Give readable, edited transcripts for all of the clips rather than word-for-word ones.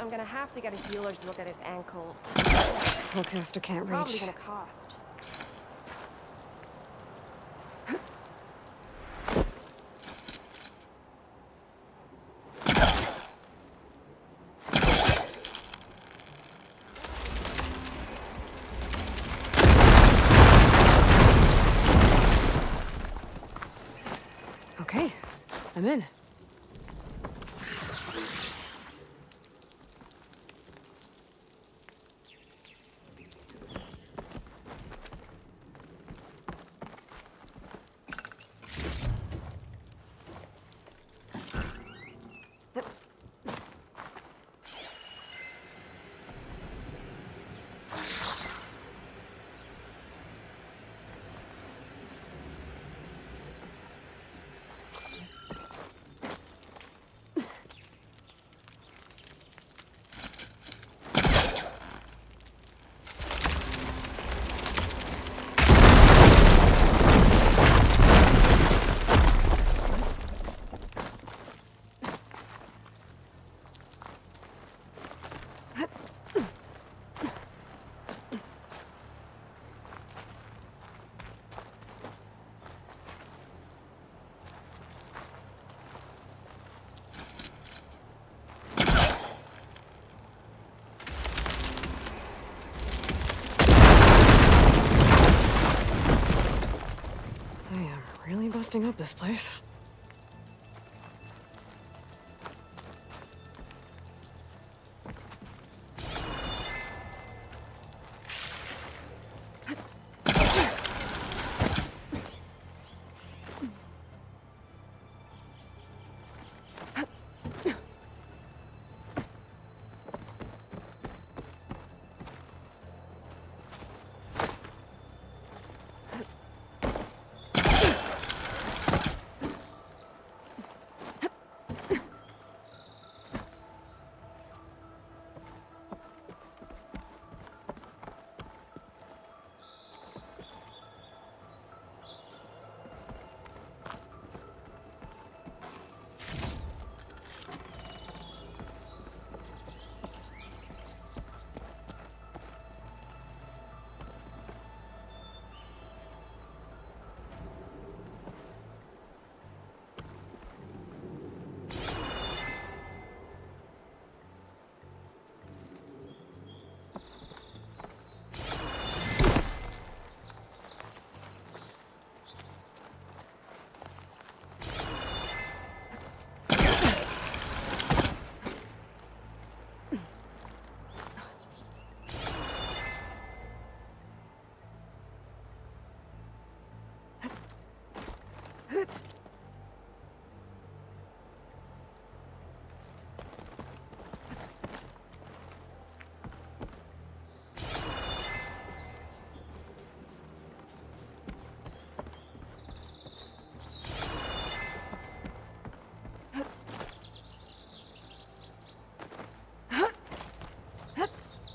I'm gonna have to get a healer to look at his ankle. Hellcaster can't Probably reach. gonna cost. Okay, I'm in. I am really busting up this place.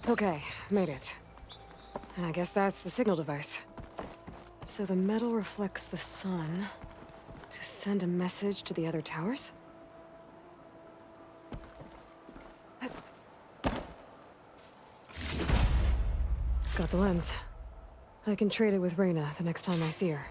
Okay, made it. And I guess that's the signal device. So the metal reflects the sun to send a message to the other towers? Got the lens. I can trade it with Reyna the next time I see her.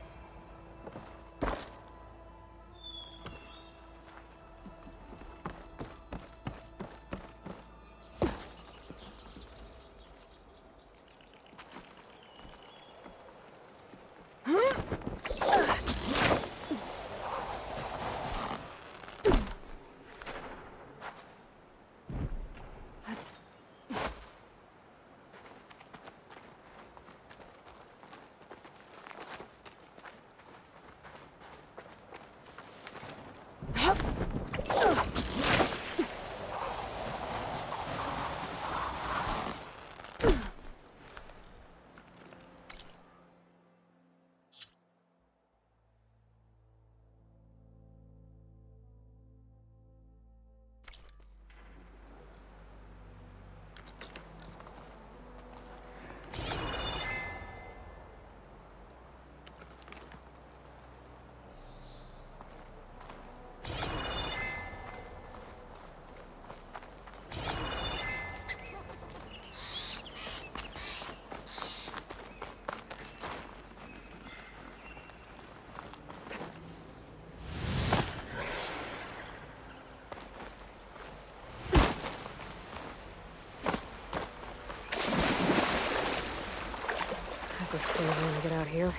Crazy when I get out here.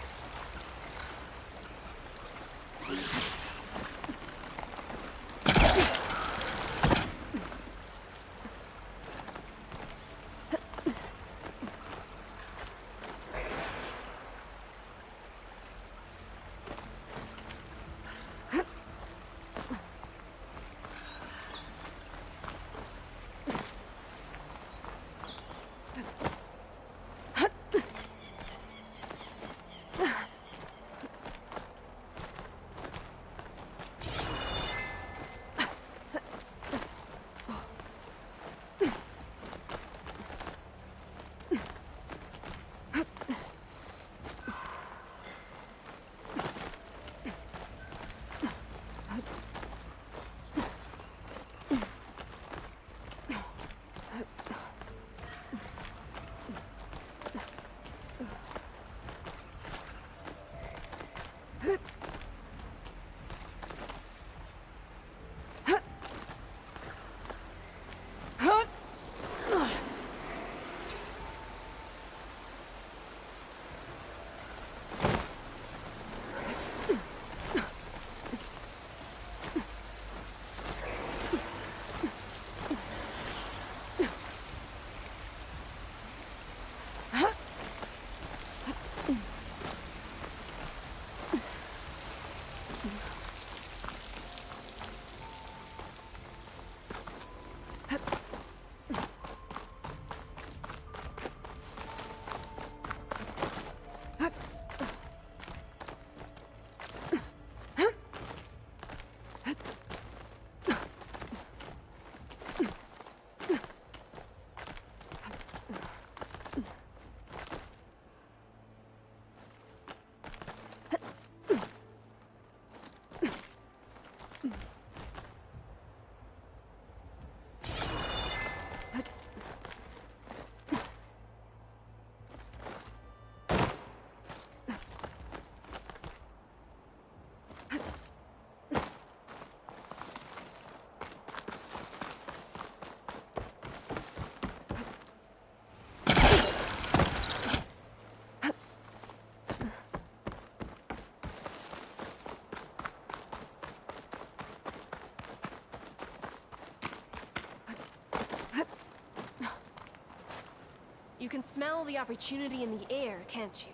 You can smell the opportunity in the air, can't you?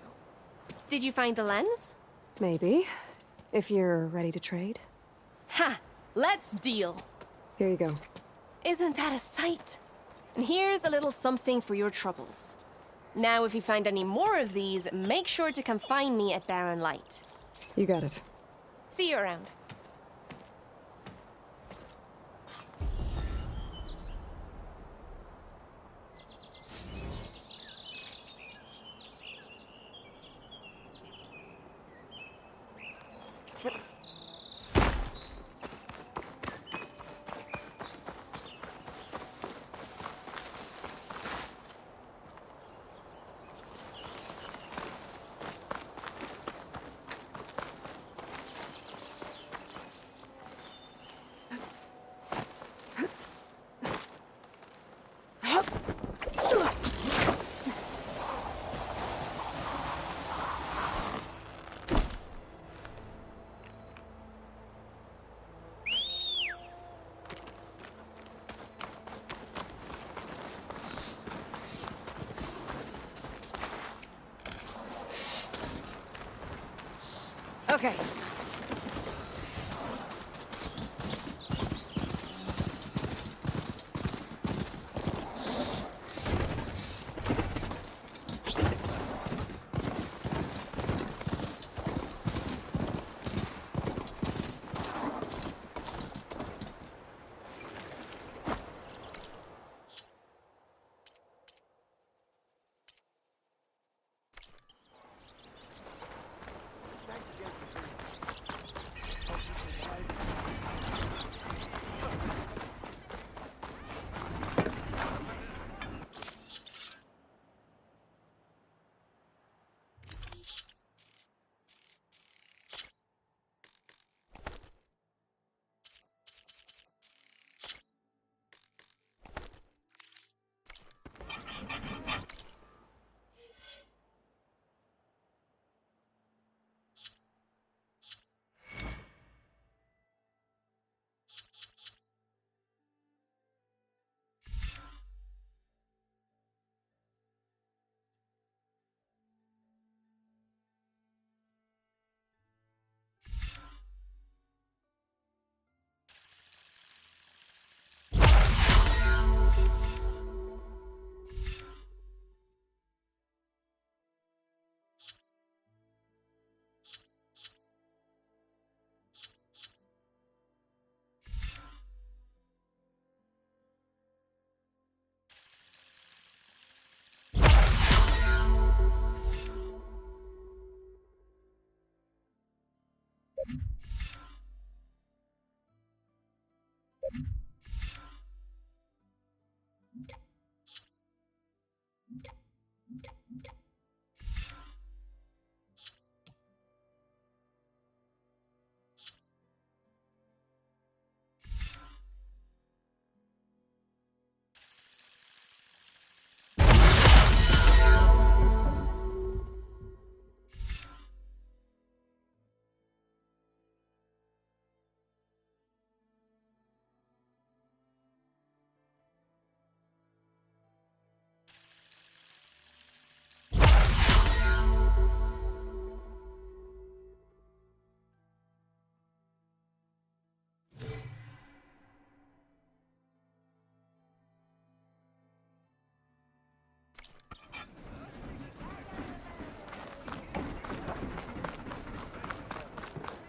Did you find the lens? Maybe. If you're ready to trade. Ha! Let's deal! Here you go. Isn't that a sight? And here's a little something for your troubles. Now, if you find any more of these, make sure to come find me at Barren Light. You got it. See you around. Okay.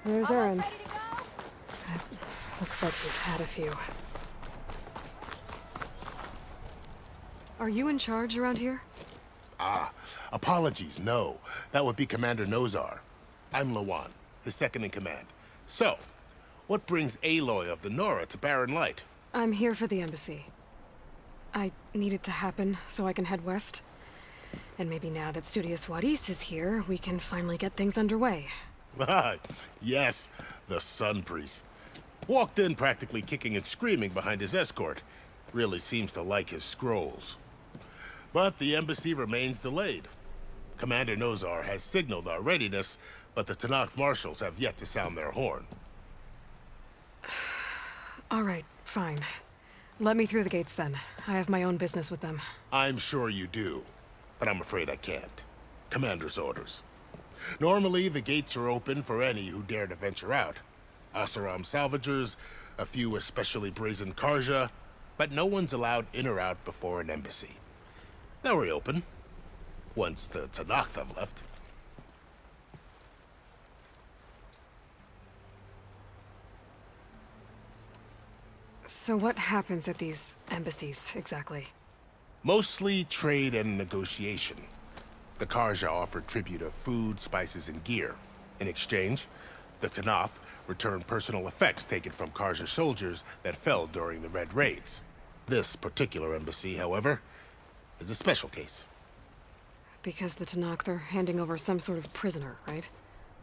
Where's Erend? Looks like he's had a few. Are you in charge around here? Apologies, no. That would be Commander Nozar. I'm Lawan, his second in command. So, what brings Aloy of the Nora to Barren Light? I'm here for the embassy. I need it to happen so I can head west. And maybe now that Studious Wadis is here, we can finally get things underway. Yes, the Sun Priest. Walked in practically kicking and screaming behind his escort. Really seems to like his scrolls. But the embassy remains delayed. Commander Nozar has signaled our readiness, but the Tenakth marshals have yet to sound their horn. All right, fine. Let me through the gates then. I have my own business with them. I'm sure you do, but I'm afraid I can't. Commander's orders. Normally, the gates are open for any who dare to venture out. Asaram salvagers, a few especially brazen Karja, but no one's allowed in or out before an embassy. They'll reopen, once the Tenakth have left. So what happens at these embassies, exactly? Mostly trade and negotiation. The Karja offer tribute of food, spices, and gear. In exchange, the Tenakth return personal effects taken from Karja soldiers that fell during the Red Raids. This particular embassy, however, is a special case. Because the Tenakth are handing over some sort of prisoner, right?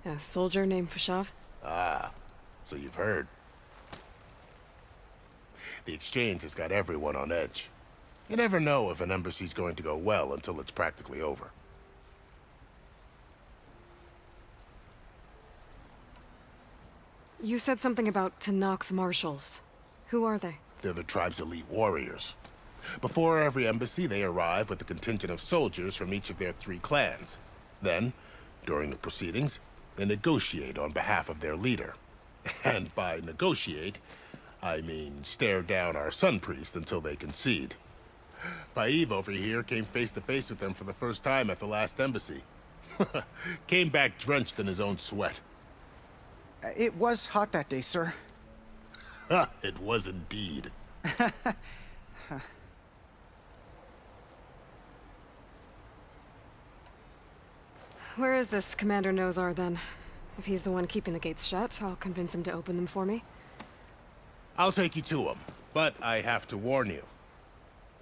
A soldier named Fashav? Ah, so you've heard. The exchange has got everyone on edge. You never know if an embassy's going to go well until it's practically over. You said something about Tenakth marshals. Who are they? They're the tribe's elite warriors. Before every embassy, they arrive with a contingent of soldiers from each of their 3 clans. Then, during the proceedings, they negotiate on behalf of their leader. And by negotiate, I mean stare down our Sun Priest until they concede. Paiv over here came face to face with them for the first time at the last embassy. Came back drenched in his own sweat. It was hot that day, sir. It was indeed. Where is this Commander Nozar, then? If he's the one keeping the gates shut, I'll convince him to open them for me. I'll take you to him, but I have to warn you.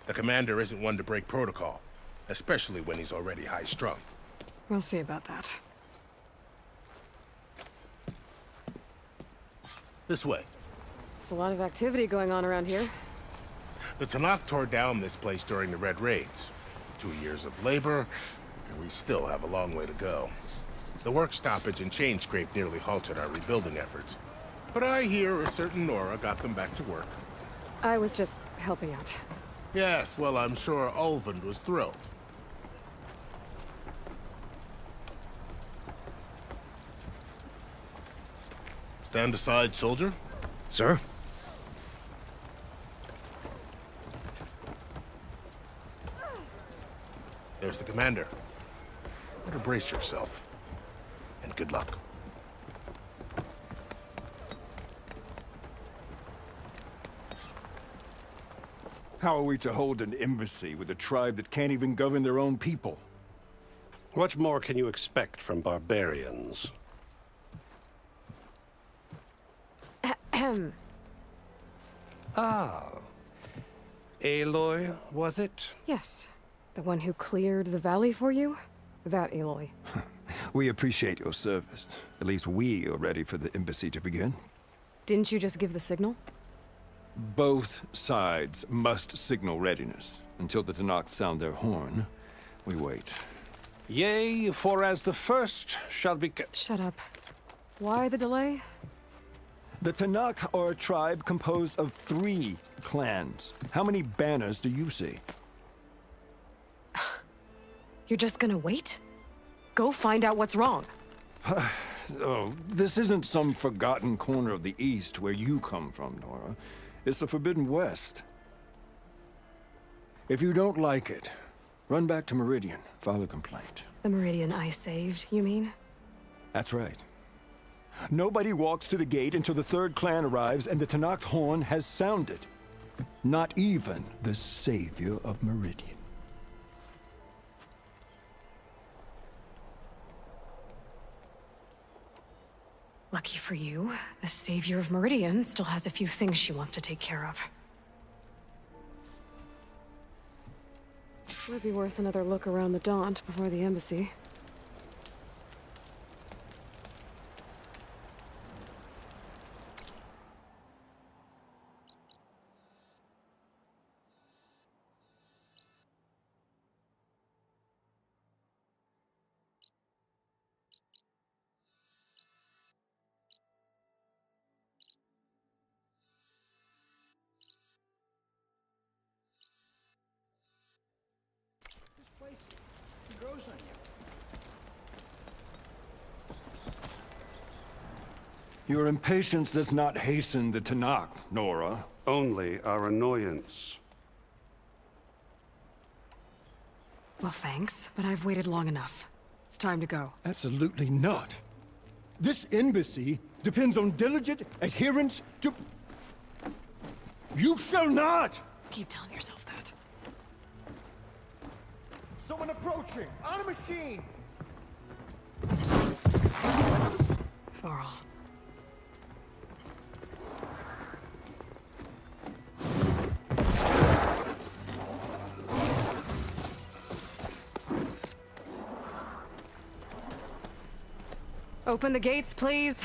The commander isn't one to break protocol, especially when he's already high-strung. We'll see about that. This way. There's a lot of activity going on around here. The Tenakth tore down this place during the Red Raids. 2 years of labor, and we still have a long way to go. The work stoppage and chain scrape nearly halted our rebuilding efforts. But I hear a certain Nora got them back to work. I was just helping out. Yes, well, I'm sure Ulvund was thrilled. Stand aside, soldier. Sir? There's the commander. Better brace yourself. And good luck. How are we to hold an embassy with a tribe that can't even govern their own people? What more can you expect from barbarians? Ahem. Ah. Aloy, was it? Yes. The one who cleared the valley for you? That Aloy. We appreciate your service. At least we are ready for the embassy to begin. Didn't you just give the signal? Both sides must signal readiness. Until the Tenakth sound their horn, we wait. Yea, for as the first shall be... Shut up. Why the delay? The Tenakth are a tribe composed of 3 clans. How many banners do you see? You're just gonna wait? Go find out what's wrong. Oh, this isn't some forgotten corner of the East where you come from, Nora. It's the Forbidden West. If you don't like it, run back to Meridian, file a complaint. The Meridian I saved, you mean? That's right. Nobody walks to the gate until the third clan arrives and the Tenakth horn has sounded. Not even the savior of Meridian. Lucky for you, the savior of Meridian still has a few things she wants to take care of. Would be worth another look around the Daunt before the embassy. Your impatience does not hasten the Tenakth, Nora. Only our annoyance. Well, thanks, but I've waited long enough. It's time to go. Absolutely not. This embassy depends on diligent adherence to... You shall not! Keep telling yourself that. Someone approaching! On a machine! Varl. Open the gates, please.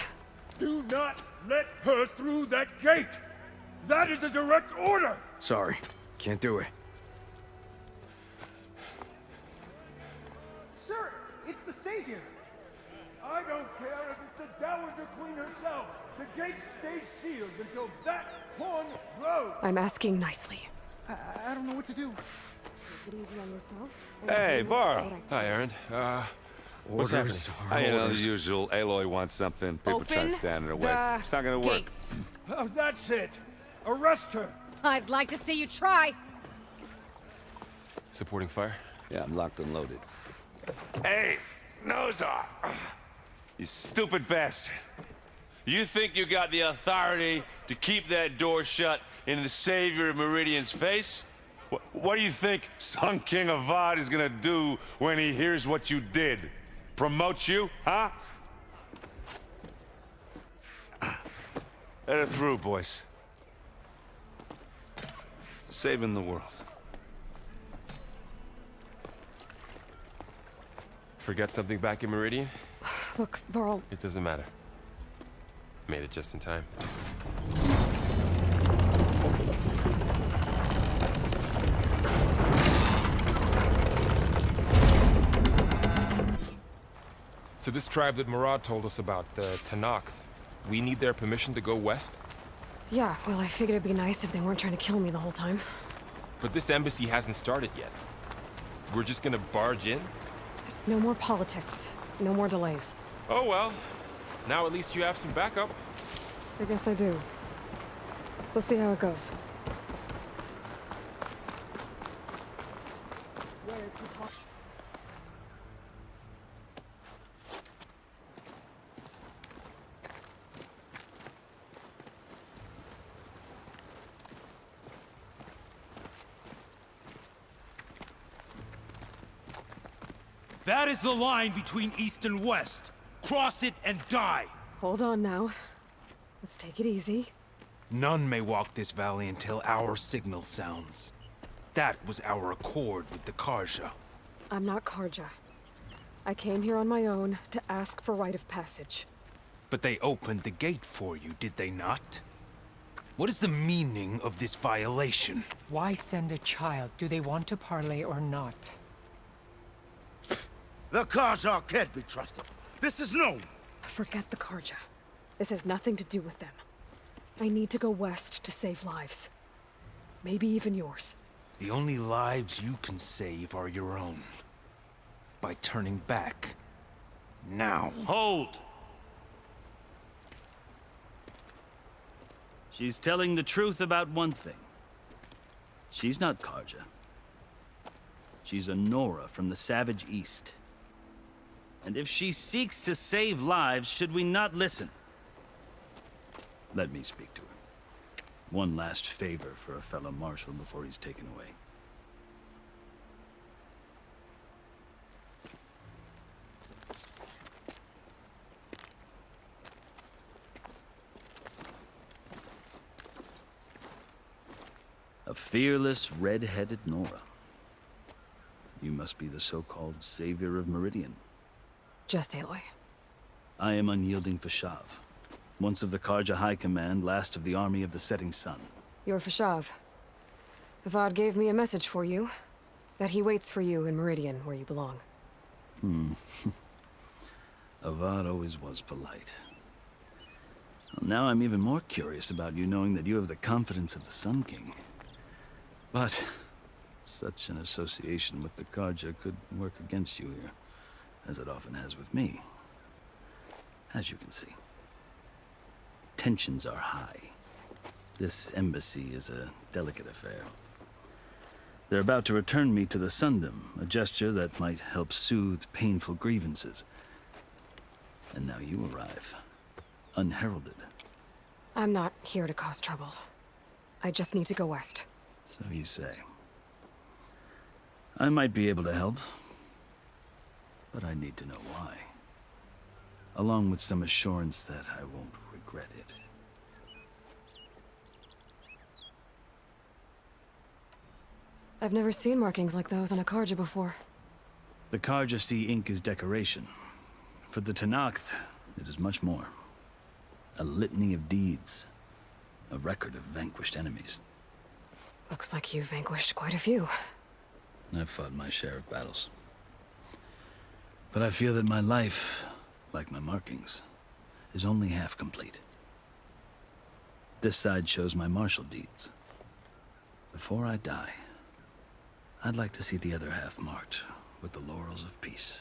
Do not let her through that gate! That is a direct order! Sorry, can't do it. Sir, it's the Savior! I don't care if it's the Dowager Queen herself! The gate stays sealed until that horn blows! I'm asking nicely. I don't know what to do. Take it easy on yourself. Hey, Varl. Hi, Aaron. What's happening? You know, the usual. Aloy wants something. People try to stand in her way. It's not gonna work. Gates. Oh, that's it! Arrest her! I'd like to see you try. Supporting fire? Yeah, I'm locked and loaded. Hey, Nozar! You stupid bastard. You think you got the authority to keep that door shut in the savior of Meridian's face? What do you think Sun King Avad is gonna do when he hears what you did? Promote you, huh? Let it through, boys. Saving the world. Forget something back in Meridian? Look, Varl, It doesn't matter. Made it just in time. So this tribe that Murad told us about, the Tenakth, we need their permission to go west? yeah, well, I figured it'd be nice if they weren't trying to kill me the whole time. But this embassy hasn't started yet. We're just gonna barge in? Just no more politics. No more delays. Oh well. Now at least you have some backup. I guess I do. We'll see how it goes. That is the line between East and West. Cross it and die. Hold on now. Let's take it easy. None may walk this valley until our signal sounds. That was our accord with the Karja. I'm not Karja. I came here on my own to ask for rite of passage. But they opened the gate for you, did they not? What is the meaning of this violation? Why send a child? Do they want to parley or not? The Karja can't be trusted. This is known. Forget the Karja. This has nothing to do with them. I need to go west to save lives. Maybe even yours. The only lives you can save are your own. By turning back. Now. Hold! She's telling the truth about one thing. She's not Karja. She's a Nora from the Savage East. And if she seeks to save lives, should we not listen? Let me speak to her. One last favor for a fellow marshal before he's taken away. A fearless, red-headed Nora. You must be the so-called savior of Meridian. Just Aloy. I am Unyielding Fashav, once of the Karja High Command, last of the army of the Setting Sun. You're Fashav. Avad gave me a message for you. That he waits for you in Meridian, where you belong. Avad always was polite. Well, now I'm even more curious about you knowing that you have the confidence of the Sun King. But such an association with the Karja could work against you here, as it often has with me. As you can see. Tensions are high. This embassy is a delicate affair. They're about to return me to the Sundom, a gesture that might help soothe painful grievances. And now you arrive, unheralded. I'm not here to cause trouble. I just need to go west. So you say. I might be able to help, but I need to know why. Along with some assurance that I won't regret it. I've never seen markings like those on a Karja before. The Karja see ink as decoration. For the Tenakth, it is much more. A litany of deeds. A record of vanquished enemies. Looks like you've vanquished quite a few. I've fought my share of battles. But I feel that my life, like my markings, is only half complete. This side shows my martial deeds. Before I die, I'd like to see the other half marked with the laurels of peace.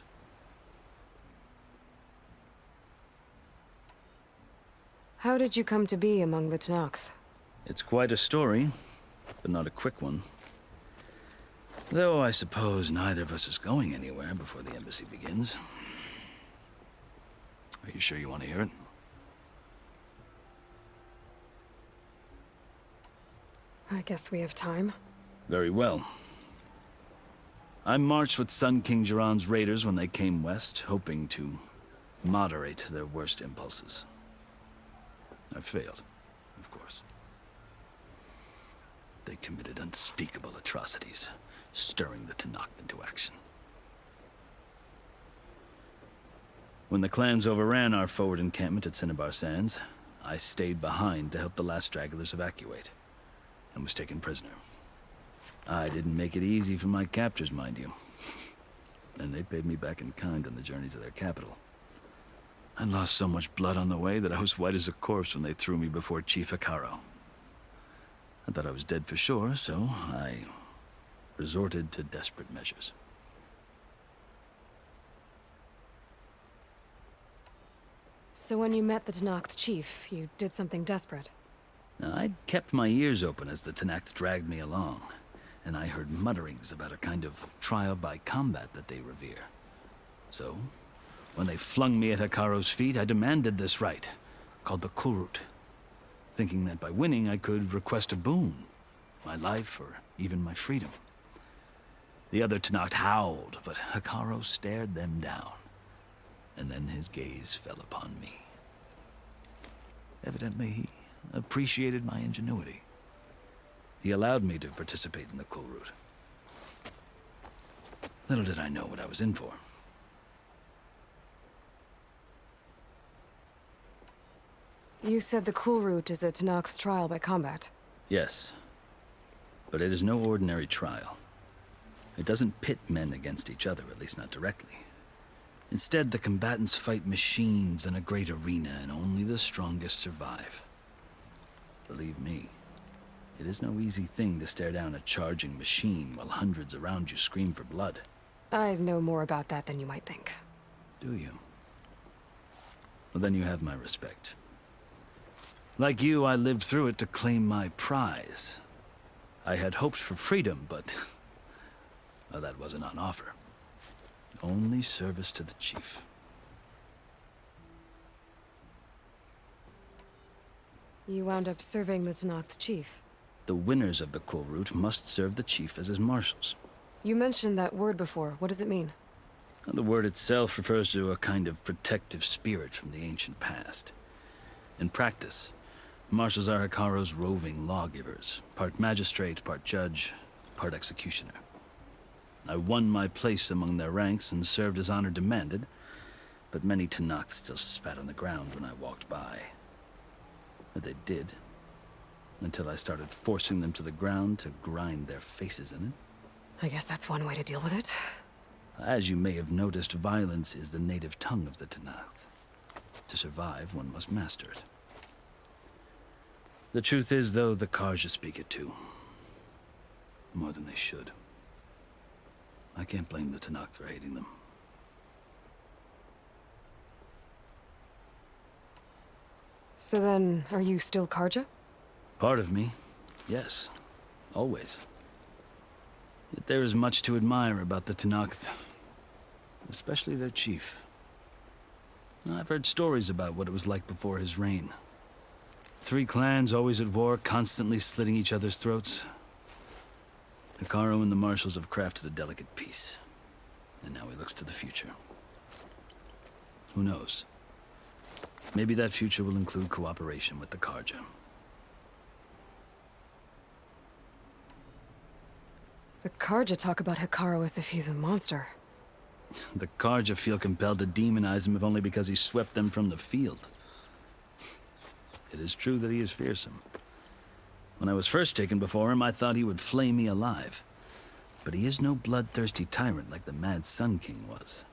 How did you come to be among the Tenakth? It's quite a story, but not a quick one. Though I suppose neither of us is going anywhere before the embassy begins. Are you sure you want to hear it? I guess we have time. Very well. I marched with Sun King Jiran's raiders when they came west, hoping to moderate their worst impulses. I failed, of course. They committed unspeakable atrocities, stirring the Tenakth into action. When the clans overran our forward encampment at Cinnabar Sands, I stayed behind to help the last stragglers evacuate, and was taken prisoner. I didn't make it easy for my captors, mind you. And they paid me back in kind on the journey to their capital. I lost so much blood on the way that I was white as a corpse when they threw me before Chief Hekarro. I thought I was dead for sure, so I resorted to desperate measures. So when you met the Tenakth chief, you did something desperate? I'd kept my ears open as the Tenakth dragged me along, and I heard mutterings about a kind of trial by combat that they revere. So, when they flung me at Hekarro's feet, I demanded this right, called the Kulrut, thinking that by winning I could request a boon, my life or even my freedom. The other Tenakth howled, but Hekarro stared them down, and then his gaze fell upon me. Evidently, he appreciated my ingenuity. He allowed me to participate in the Kulrut. Little did I know what I was in for. You said the Kulrut is a Tenakth trial by combat. Yes, but it is no ordinary trial. It doesn't pit men against each other, at least not directly. Instead, the combatants fight machines in a great arena, and only the strongest survive. Believe me, it is no easy thing to stare down a charging machine while hundreds around you scream for blood. I know more about that than you might think. Do you? Well, then you have my respect. Like you, I lived through it to claim my prize. I had hoped for freedom, but well, that wasn't on offer. Only service to the chief. You wound up serving the Tenakth chief. The winners of the Kulrut must serve the chief as his marshals. You mentioned that word before. What does it mean? The word itself refers to a kind of protective spirit from the ancient past. In practice, marshals are Hekarro's roving lawgivers, part magistrate, part judge, part executioner. I won my place among their ranks and served as honor demanded, but many Tenakth still spat on the ground when I walked by. But they did, until I started forcing them to the ground to grind their faces in it. I guess that's one way to deal with it. As you may have noticed, violence is the native tongue of the Tenakth. To survive, one must master it. The truth is, though, the Carja speak it too. More than they should. I can't blame the Tenakth for hating them. So then, are you still Carja? Part of me, yes. Always. Yet there is much to admire about the Tenakth. Especially their chief. I've heard stories about what it was like before his reign. 3 clans always at war, constantly slitting each other's throats. Hekarro and the marshals have crafted a delicate peace. And now he looks to the future. Who knows? Maybe that future will include cooperation with the Carja. The Carja talk about Hekarro as if he's a monster. The Carja feel compelled to demonize him if only because he swept them from the field. It is true that he is fearsome. When I was first taken before him, I thought he would flay me alive. But he is no bloodthirsty tyrant like the Mad Sun King was.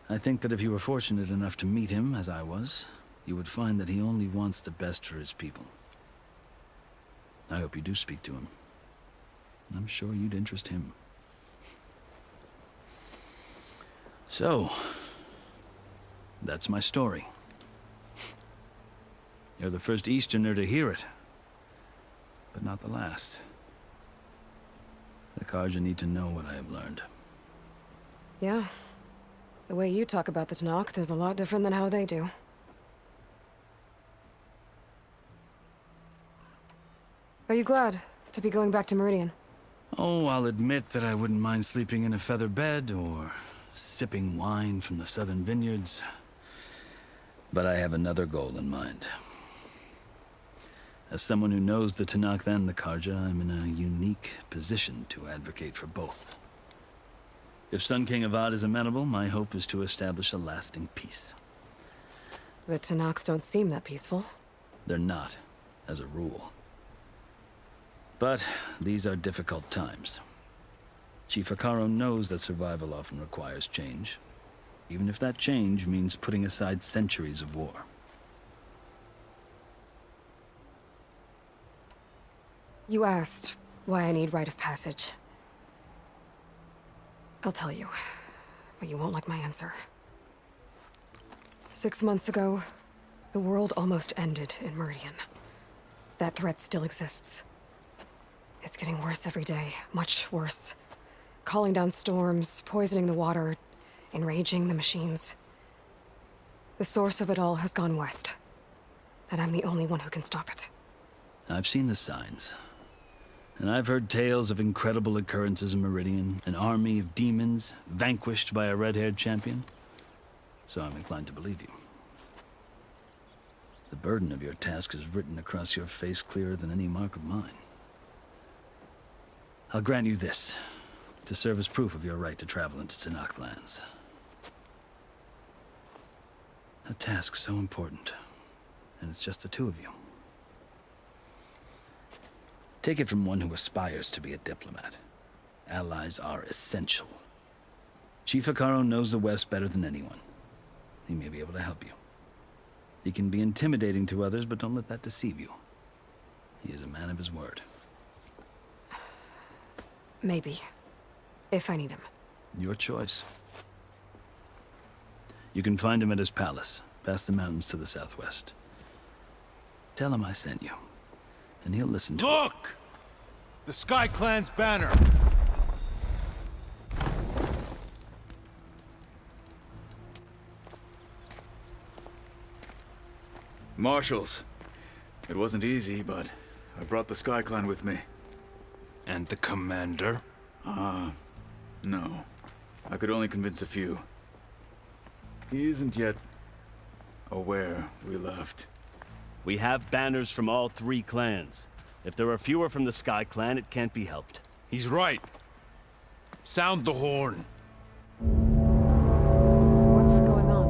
I think that if you were fortunate enough to meet him, as I was, you would find that he only wants the best for his people. I hope you do speak to him. I'm sure you'd interest him. So, that's my story. You're the first Easterner to hear it, but not the last. The Carja need to know what I have learned. Yeah. The way you talk about the Tenakth is a lot different than how they do. Are you glad to be going back to Meridian? Oh, I'll admit that I wouldn't mind sleeping in a feather bed or sipping wine from the southern vineyards. But I have another goal in mind. As someone who knows the Tenakth and the Carja, I'm in a unique position to advocate for both. If Sun King Avad is amenable, my hope is to establish a lasting peace. The Tenakth don't seem that peaceful. They're not, as a rule. But these are difficult times. Chief Hekarro knows that survival often requires change, even if that change means putting aside centuries of war. You asked why I need rite of passage. I'll tell you, but you won't like my answer. 6 months ago, the world almost ended in Meridian. That threat still exists. It's getting worse every day, much worse. Calling down storms, poisoning the water, enraging the machines. The source of it all has gone west, and I'm the only one who can stop it. I've seen the signs. And I've heard tales of incredible occurrences in Meridian, an army of demons vanquished by a red-haired champion. So I'm inclined to believe you. The burden of your task is written across your face clearer than any mark of mine. I'll grant you this, to serve as proof of your right to travel into Tenakth lands. A task so important, and it's just the 2 of you. Take it from one who aspires to be a diplomat. Allies are essential. Chief Hekarro knows the West better than anyone. He may be able to help you. He can be intimidating to others, but don't let that deceive you. He is a man of his word. Maybe. If I need him. Your choice. You can find him at his palace, past the mountains to the southwest. Tell him I sent you, and he'll listen to it. Look! The Sky Clan's banner! Marshals. It wasn't easy, but I brought the Sky Clan with me. And the commander? No. I could only convince a few. He isn't yet aware we left. We have banners from all 3 clans. If there are fewer from the Sky Clan, it can't be helped. He's right. Sound the horn. What's going on?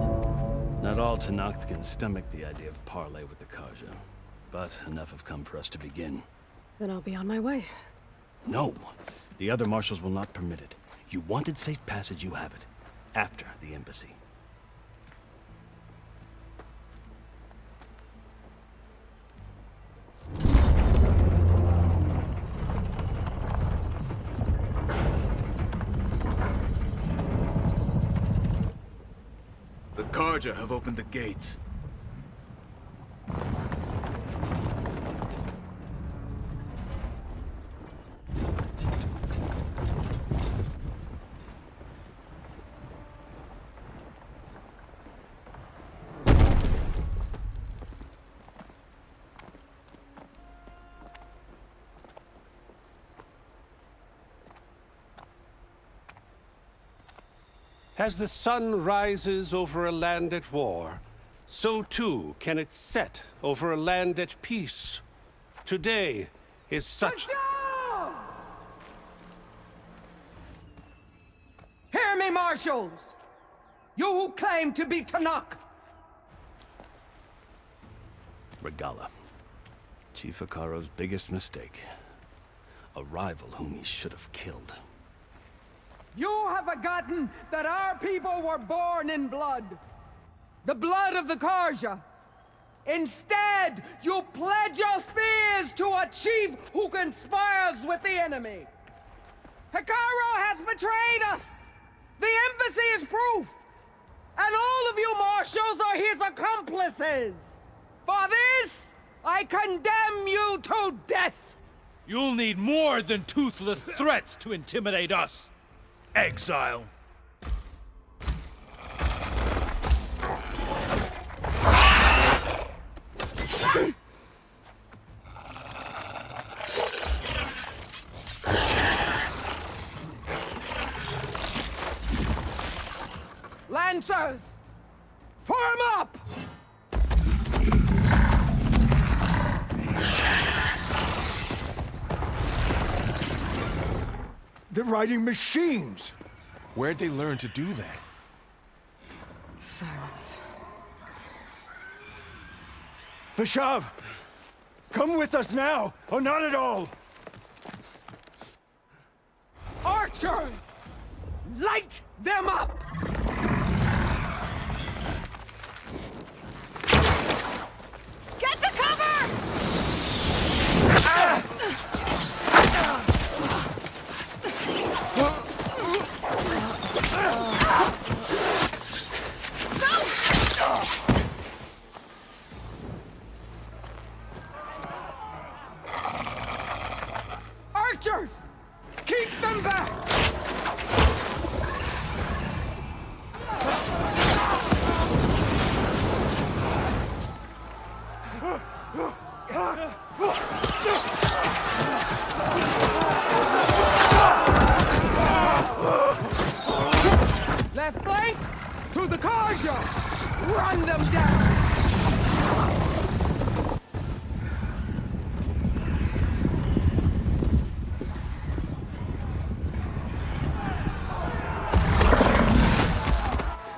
Not all Tenakth can stomach the idea of parley with the Karja, but enough have come for us to begin. Then I'll be on my way. No! The other marshals will not permit it. You wanted safe passage, you have it. After the embassy. The Karja have opened the gates. As the sun rises over a land at war, so too can it set over a land at peace. Today is such... Hear me, marshals! You who claim to be Tenakth! Regalla. Chief Hekarro's biggest mistake. A rival whom he should have killed. You have forgotten that our people were born in blood. The blood of the Karja. Instead, you pledge your spears to a chief who conspires with the enemy. Hekarro has betrayed us. The embassy is proof. And all of you marshals are his accomplices. For this, I condemn you to death. You'll need more than toothless threats to intimidate us. Exile. Lancers, form up! They're riding machines! Where'd they learn to do that? Sirens. Vashav! Come with us now, or not at all! Archers! Light them up! Get to cover! Archers! Keep them back! Left flank to the Karja! Run them down!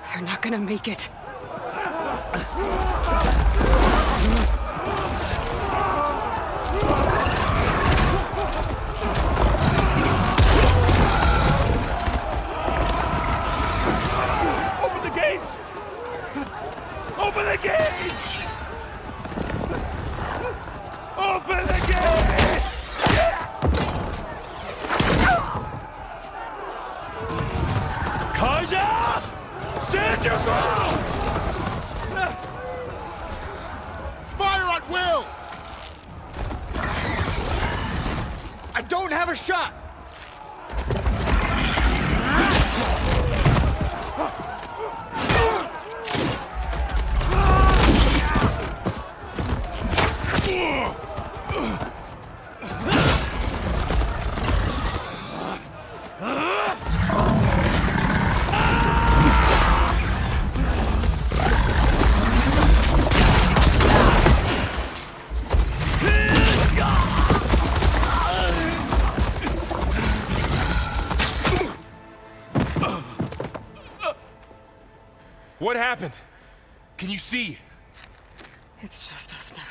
They're not gonna make it. Open the gates! Open the gates! Open the gates! Karja! Stand your ground! Fire at will! I don't have a shot! happened? Can you see? It's just us now.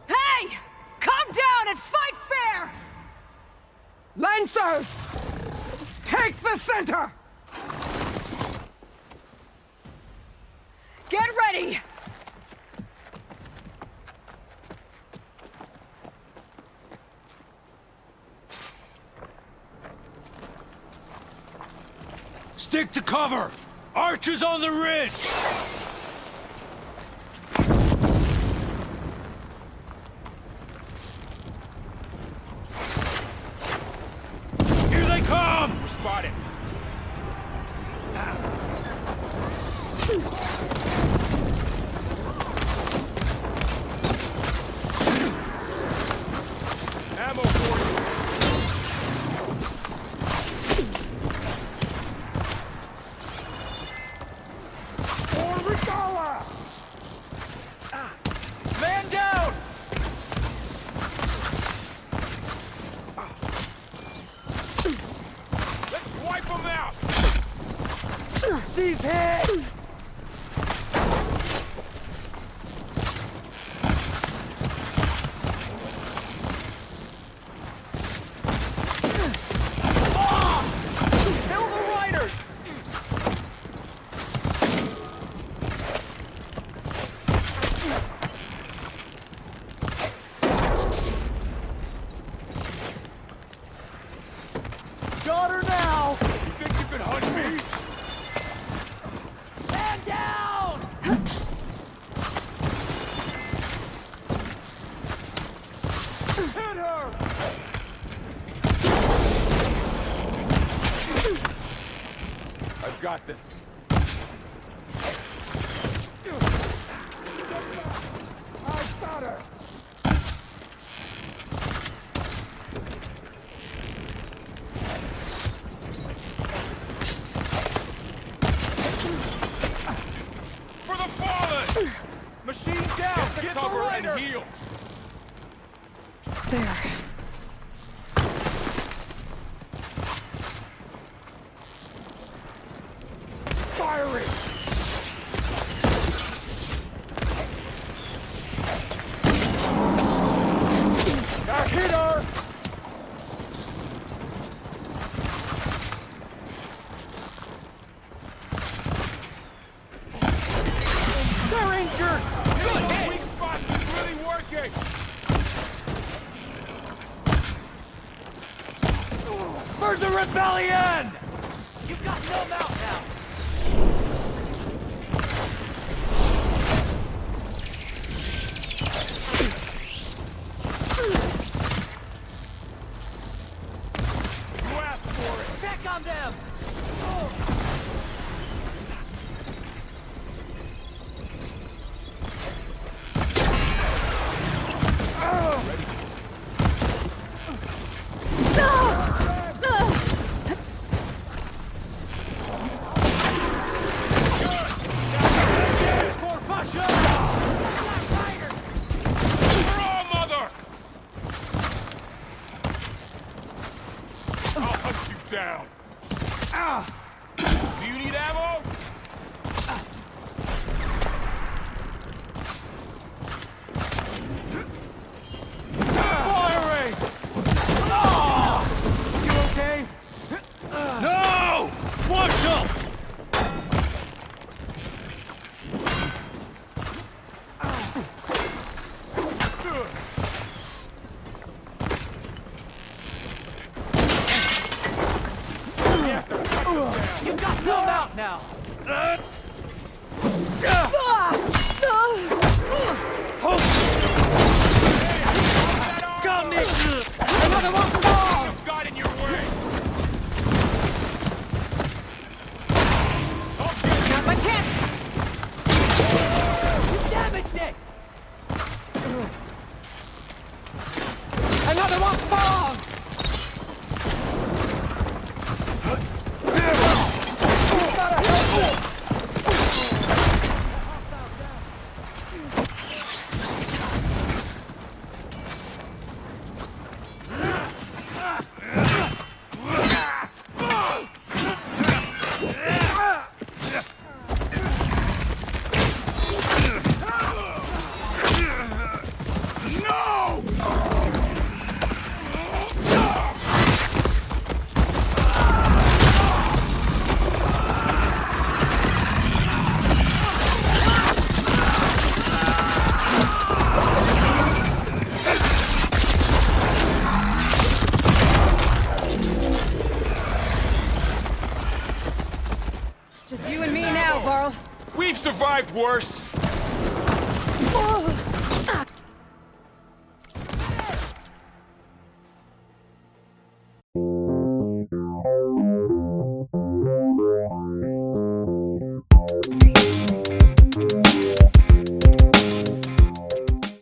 Hey! Come down and fight fair! Lancers! Take the center! Get ready! Stick to cover! Archers on the ridge! Here they come! We're spotted. Ammo for you. Man down! Let's wipe them out. These heads! Kill the riders! Got her now! You think you can hunt me? Man down! Hit her! I've got this. I got her! For the fallen! Machine down! Get the cover and heal! There. Firing! I hit her! They're injured! Good hit! Weak spot is really working! For the rebellion! You've got no mouth now! You asked for it! Check on them! Draw, mother! I'll hunt you down! Do you need ammo? Firing! You okay? No! Marshal! You've got no mouth now! Got me! Another one falls! You've got in your way! Not my chance! You damaged it! Another one falls! We've survived worse.